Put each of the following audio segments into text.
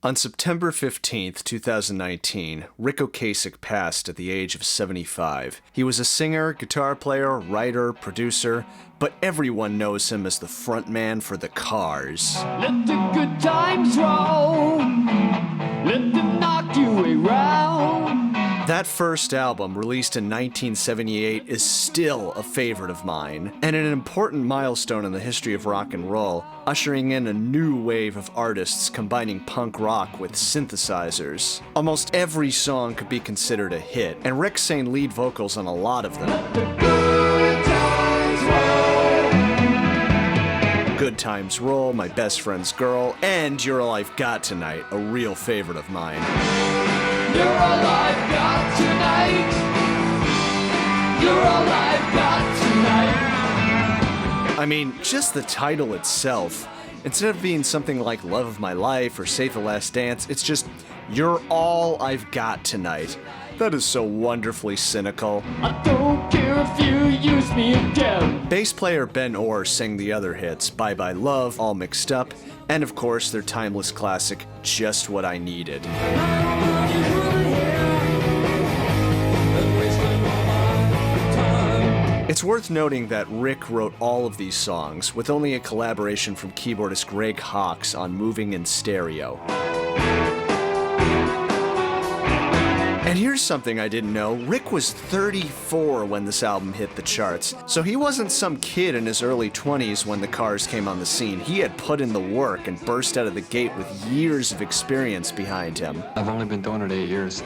On September 15th, 2019, Ric Ocasek passed at the age of 75. He was a singer, guitar player, writer, producer, but everyone knows him as the frontman for the Cars. Let the good times roll, let them knock you around. That first album, released in 1978, is still a favorite of mine, and an important milestone in the history of rock and roll, ushering in a new wave of artists combining punk rock with synthesizers. Almost every song could be considered a hit, and Rick sang lead vocals on a lot of them. Let the good times roll. Good Times Roll, My Best Friend's Girl, and You're All I've Got Tonight, a real favorite of mine. You're all I've got tonight. You're all I've got tonight. I mean, just the title itself, instead of being something like Love of My Life or Save the Last Dance, it's just, You're All I've Got Tonight. That is so wonderfully cynical. I don't care if you use me again. Bass player Ben Orr sang the other hits, Bye Bye Love, All Mixed Up, and of course their timeless classic, Just What I Needed. It's worth noting that Rick wrote all of these songs, with only a collaboration from keyboardist Ric Ocasek on Moving in Stereo. And here's something I didn't know. Rick was 34 when this album hit the charts, so he wasn't some kid in his early 20s when the Cars came on the scene. He had put in the work and burst out of the gate with years of experience behind him. I've only been doing it 8 years,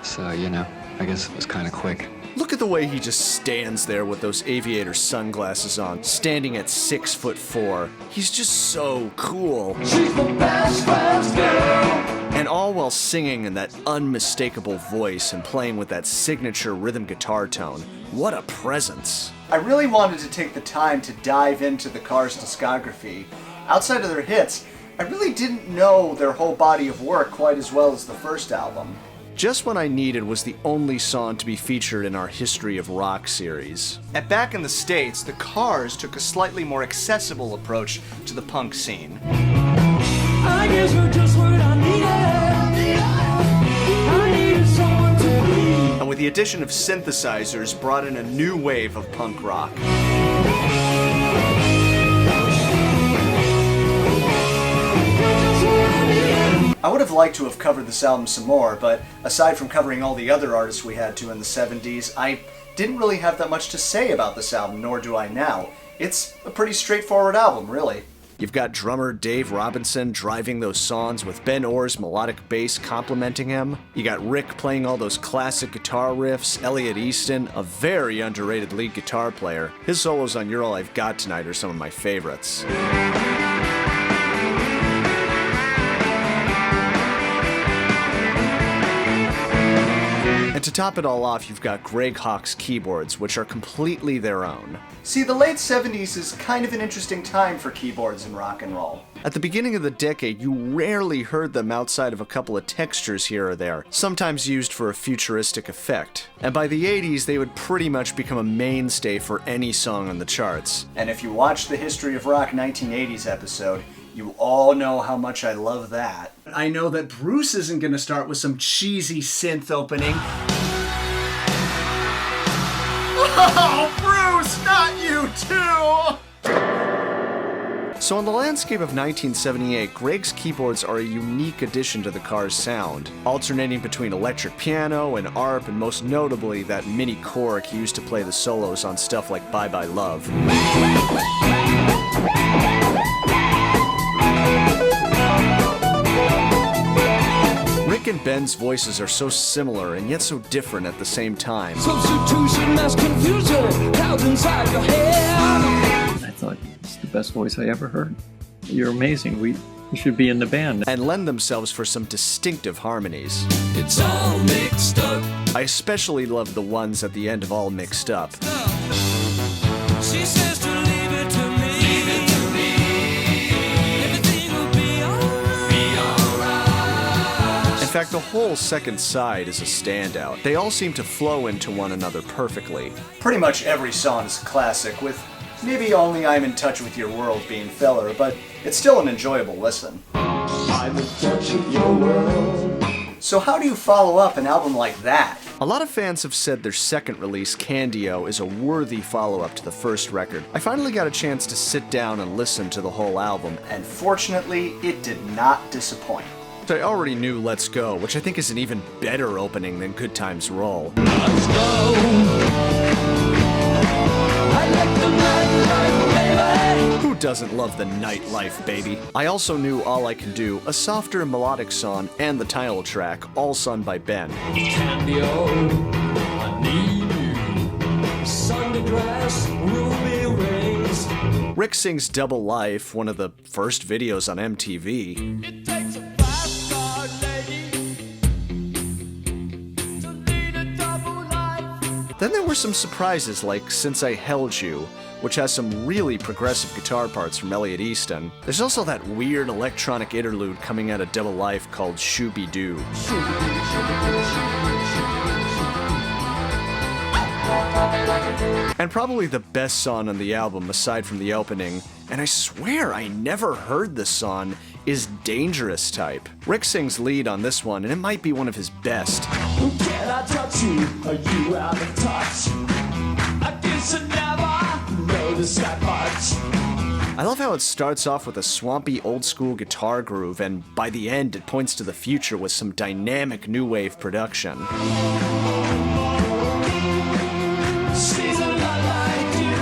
so, you know, I guess it was kind of quick. Look at the way he just stands there with those aviator sunglasses on, standing at 6'4". He's just so cool. She's the best friend's girl. And all while singing in that unmistakable voice and playing with that signature rhythm guitar tone. What a presence. I really wanted to take the time to dive into the Cars' discography. Outside of their hits, I really didn't know their whole body of work quite as well as the first album. Just What I Needed was the only song to be featured in our History of Rock series. And back in the States, the Cars took a slightly more accessible approach to the punk scene. I guess you're just what I needed. I needed someone to be. And with the addition of synthesizers, brought in a new wave of punk rock. I would have liked to have covered this album some more, but aside from covering all the other artists we had to in the 70s, I didn't really have that much to say about this album, nor do I now. It's a pretty straightforward album, really. You've got drummer Dave Robinson driving those songs with Ben Orr's melodic bass complementing him. You got Rick playing all those classic guitar riffs, Elliot Easton, a very underrated lead guitar player. His solos on You're All I've Got Tonight are some of my favorites. And to top it all off, you've got Greg Hawk's keyboards, which are completely their own. See, the late 70s is kind of an interesting time for keyboards in rock and roll. At the beginning of the decade, you rarely heard them outside of a couple of textures here or there, sometimes used for a futuristic effect. And by the 80s, they would pretty much become a mainstay for any song on the charts. And if you watch the History of Rock 1980s episode, you all know how much I love that. I know that Bruce isn't going to start with some cheesy synth opening. Oh, Bruce, not you too! So in the landscape of 1978, Greg's keyboards are a unique addition to the Cars' sound, alternating between electric piano and ARP, and most notably that mini Korg he used to play the solos on stuff like Bye Bye Love. Rick and Ben's voices are so similar and yet so different at the same time. Substitution, mass confusion, clouds inside your head. I thought, it's the best voice I ever heard. You're amazing. We should be in the band. And lend themselves for some distinctive harmonies. It's all mixed up. I especially love the ones at the end of All Mixed Up. She says to leave it to me. Leave it to me. Everything will be alright. Be alright. In fact, the whole second side is a standout. They all seem to flow into one another perfectly. Pretty much every song is a classic, with maybe only I'm in Touch with Your World being filler, but it's still an enjoyable listen. I I'm the touch of your world. So how do you follow up an album like that? A lot of fans have said their second release, Candio, is a worthy follow-up to the first record. I finally got a chance to sit down and listen to the whole album, and fortunately, it did not disappoint. I already knew Let's Go, which I think is an even better opening than Good Times Roll. Let's go. I like the nightlife, baby. Who doesn't love the nightlife, baby? I also knew All I Can Do, a softer and melodic song, and the title track, all sung by Ben. Candio, I need you. Sunday dress, ruby rings. Rick sings Double Life, one of the first videos on MTV. It takes a five-star lady to lead a double life. Then there were some surprises like Since I Held You, which has some really progressive guitar parts from Elliot Easton. There's also that weird electronic interlude coming out of Double Life called Shooby Doo. And probably the best song on the album, aside from the opening, and I swear I never heard this song, is Dangerous Type. Rick sings lead on this one, and it might be one of his best. Can I touch you? Are you out of touch? I guess I never noticed that much. I love how it starts off with a swampy old-school guitar groove, and by the end it points to the future with some dynamic new wave production. She's a lot like you.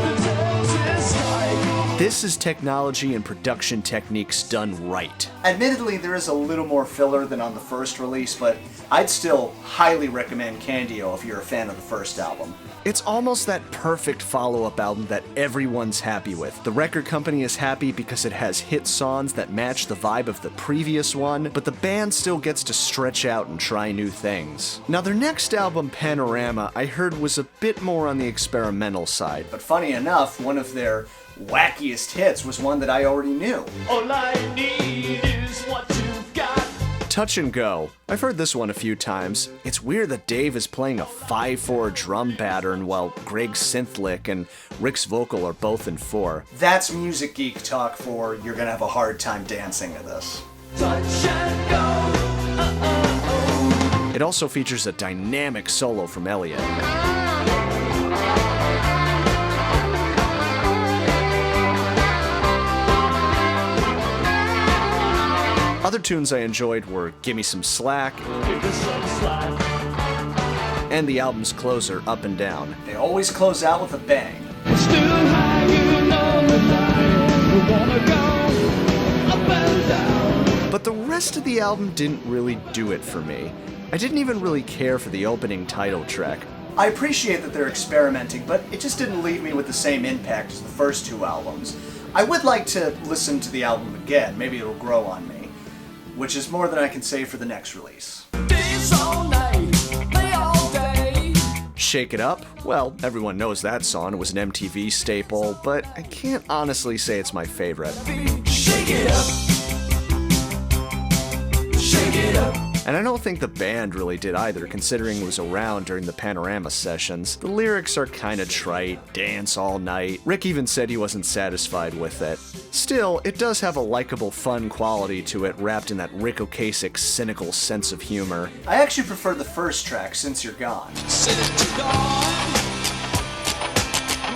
The touch is like. This is technology and production techniques done right. Admittedly, there is a little more filler than on the first release, but I'd still highly recommend Candio if you're a fan of the first album. It's almost that perfect follow-up album that everyone's happy with. The record company is happy because it has hit songs that match the vibe of the previous one, but the band still gets to stretch out and try new things. Now, their next album, Panorama, I heard was a bit more on the experimental side. But funny enough, one of their wackiest hits was one that I already knew. All I need is what you've got. Touch and Go. I've heard this one a few times. It's weird that Dave is playing a 5/4 drum pattern while Greg's synth lick and Rick's vocal are both in 4. That's music geek talk for you're gonna have a hard time dancing to this. Touch and go. It also features a dynamic solo from Elliot. Other tunes I enjoyed were Gimme Some Slack and the album's closer, Up and Down. They always close out with a bang. Still hanging on the line. We wanna go up and down. But the rest of the album didn't really do it for me. I didn't even really care for the opening title track. I appreciate that they're experimenting, but it just didn't leave me with the same impact as the first two albums. I would like to listen to the album again, maybe it'll grow on me. Which is more than I can say for the next release. Dance all night, play all day. Shake It Up? Well, everyone knows that song. It was an MTV staple, but I can't honestly say it's my favorite. Shake it up. Shake it up. And I don't think the band really did either, considering it was around during the Panorama sessions. The lyrics are kinda trite, dance all night. Rick even said he wasn't satisfied with it. Still, it does have a likable, fun quality to it, wrapped in that Ric Ocasek cynical sense of humor. I actually prefer the first track, Since You're Gone. Sit it to dawn.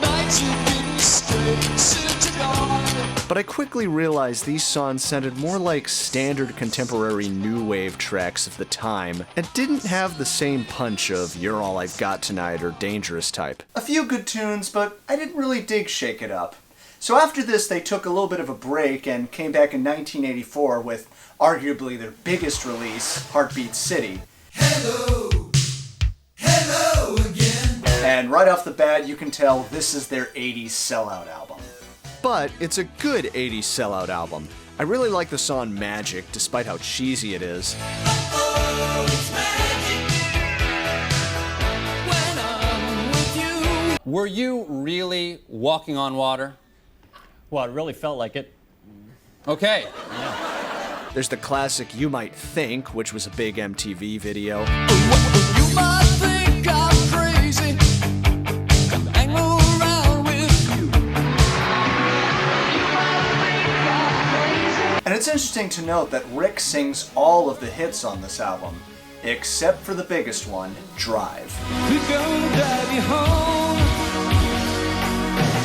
Nights you've been straight. Sit it to dawn. But I quickly realized these songs sounded more like standard contemporary new wave tracks of the time, and didn't have the same punch of You're All I've Got Tonight or Dangerous Type. A few good tunes, but I didn't really dig Shake It Up. So after this, they took a little bit of a break and came back in 1984 with arguably their biggest release, Heartbeat City. Hello. Hello again. And right off the bat, you can tell this is their 80s sellout album. But it's a good 80s sellout album. I really like the song Magic, despite how cheesy it is. Oh, it's magic when I'm with you. Were you really walking on water? Well, it really felt like it. Okay. There's the classic You Might Think, which was a big MTV video. You might think I'm crazy. Hang around with you. And it's interesting to note that Ric sings all of the hits on this album, except for the biggest one, Drive. We're gonna drive you home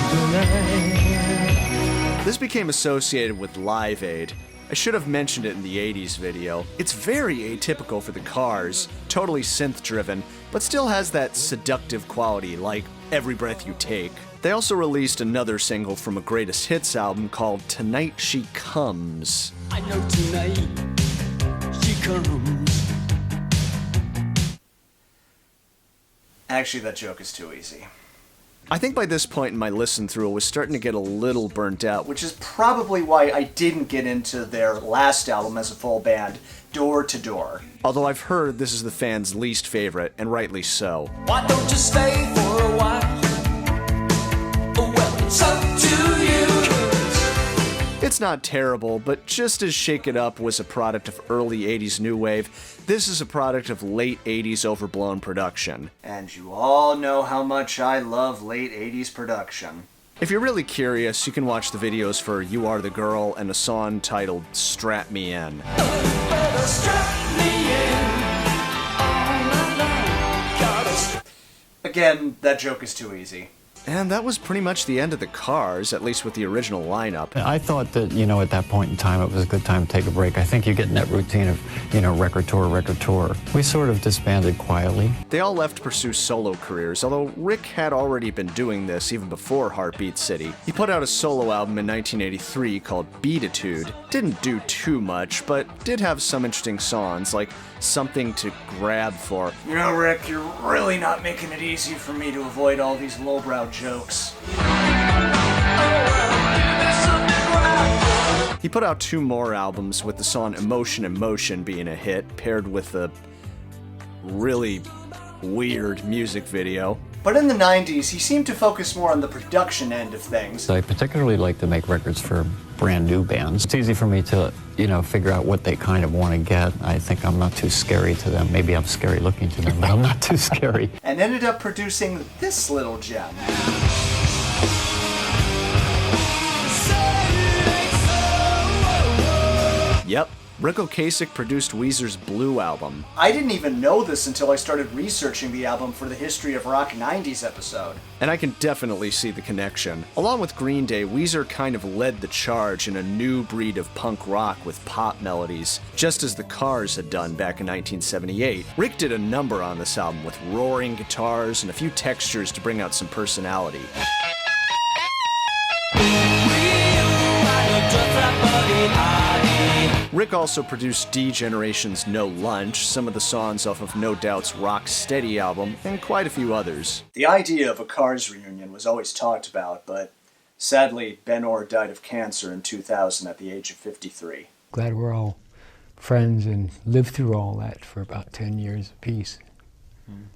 tonight. This became associated with Live Aid. I should have mentioned it in the 80s video. It's very atypical for the Cars, totally synth-driven, but still has that seductive quality like Every Breath You Take. They also released another single from a greatest hits album called Tonight She Comes. I know tonight she comes. Actually, that joke is too easy. I think by this point in my listen through, I was starting to get a little burnt out, which is probably why I didn't get into their last album as a full band, Door to Door. Although I've heard this is the fans' least favorite, and rightly so. Why don't you stay for a while? Oh, well, it's up to you. It's not terrible, but just as Shake It Up was a product of early 80s new wave, this is a product of late 80s overblown production. And you all know how much I love late 80s production. If you're really curious, you can watch the videos for You Are the Girl and a song titled Strap Me In. Better strap me in. All night long. Gotta Again, that joke is too easy. And that was pretty much the end of the Cars, at least with the original lineup. I thought that, at that point in time, it was a good time to take a break. I think you get in that routine of, record tour. We sort of disbanded quietly. They all left to pursue solo careers, although Ric had already been doing this even before Heartbeat City. He put out a solo album in 1983 called Beatitude. Didn't do too much, but did have some interesting songs, like Something to Grab For. You know, Ric, you're really not making it easy for me to avoid all these lowbrow jokes. He put out 2 more albums, with the song Emotion and Motion being a hit, paired with a really weird music video. But in the 90s, he seemed to focus more on the production end of things. I particularly like to make records for brand new bands. It's easy for me to, figure out what they kind of want to get. I think I'm not too scary to them. Maybe I'm scary looking to them, but I'm not too scary. And ended up producing this little gem. Yep, Ric Ocasek produced Weezer's Blue album. I didn't even know this until I started researching the album for the History of Rock 90s episode. And I can definitely see the connection. Along with Green Day, Weezer kind of led the charge in a new breed of punk rock with pop melodies, just as the Cars had done back in 1978. Ric did a number on this album with roaring guitars and a few textures to bring out some personality. Ric also produced D-Generation's No Lunch, some of the songs off of No Doubt's Rock Steady album, and quite a few others. The idea of a Cars reunion was always talked about, but sadly, Ben Orr died of cancer in 2000 at the age of 53. Glad we're all friends and lived through all that for about 10 years apiece.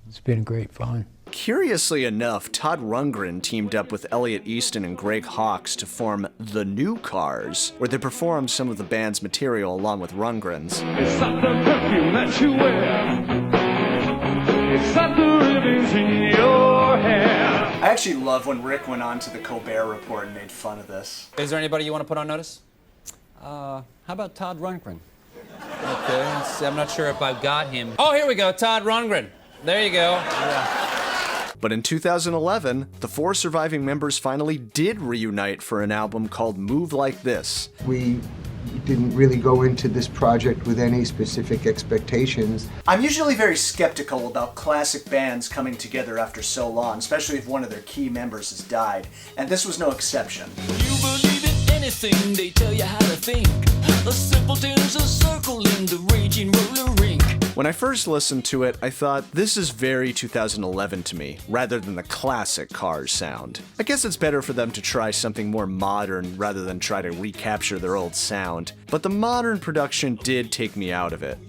It's been great fun. Curiously enough, Todd Rundgren teamed up with Elliot Easton and Greg Hawkes to form The New Cars, where they performed some of the band's material along with Rundgren's. It's not the perfume that you wear. It's not the ribbons in your hair. I actually love when Ric went on to the Colbert Report and made fun of this. Is there anybody you want to put on notice? How about Todd Rundgren? Okay, let's see, I'm not sure if I've got him. Oh, here we go, Todd Rundgren. There you go. But in 2011, the 4 surviving members finally did reunite for an album called Move Like This. We didn't really go into this project with any specific expectations. I'm usually very skeptical about classic bands coming together after so long, especially if one of their key members has died, and this was no exception. You believe in anything they tell you how to think. A simpleton's a circle in the raging roller rink. When I first listened to it, I thought, this is very 2011 to me, rather than the classic Cars sound. I guess it's better for them to try something more modern rather than try to recapture their old sound, but the modern production did take me out of it.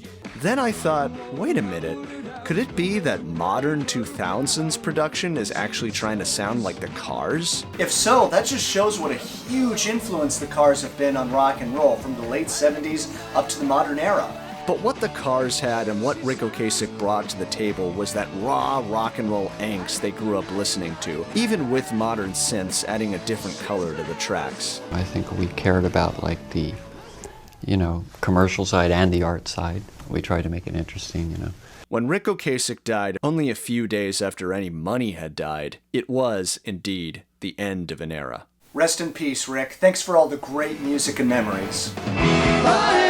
Then I thought, wait a minute, could it be that modern 2000s production is actually trying to sound like the Cars? If so, that just shows what a huge influence the Cars have been on rock and roll from the late 70s up to the modern era. But what the Cars had and what Ric Ocasek brought to the table was that raw rock and roll angst they grew up listening to, even with modern synths adding a different color to the tracks. I think we cared about, the you know, commercial side and the art side. We try to make it interesting, you know. When Ric Ocasek died only a few days after any money had died, it was, indeed, the end of an era. Rest in peace, Rick. Thanks for all the great music and memories. Bye.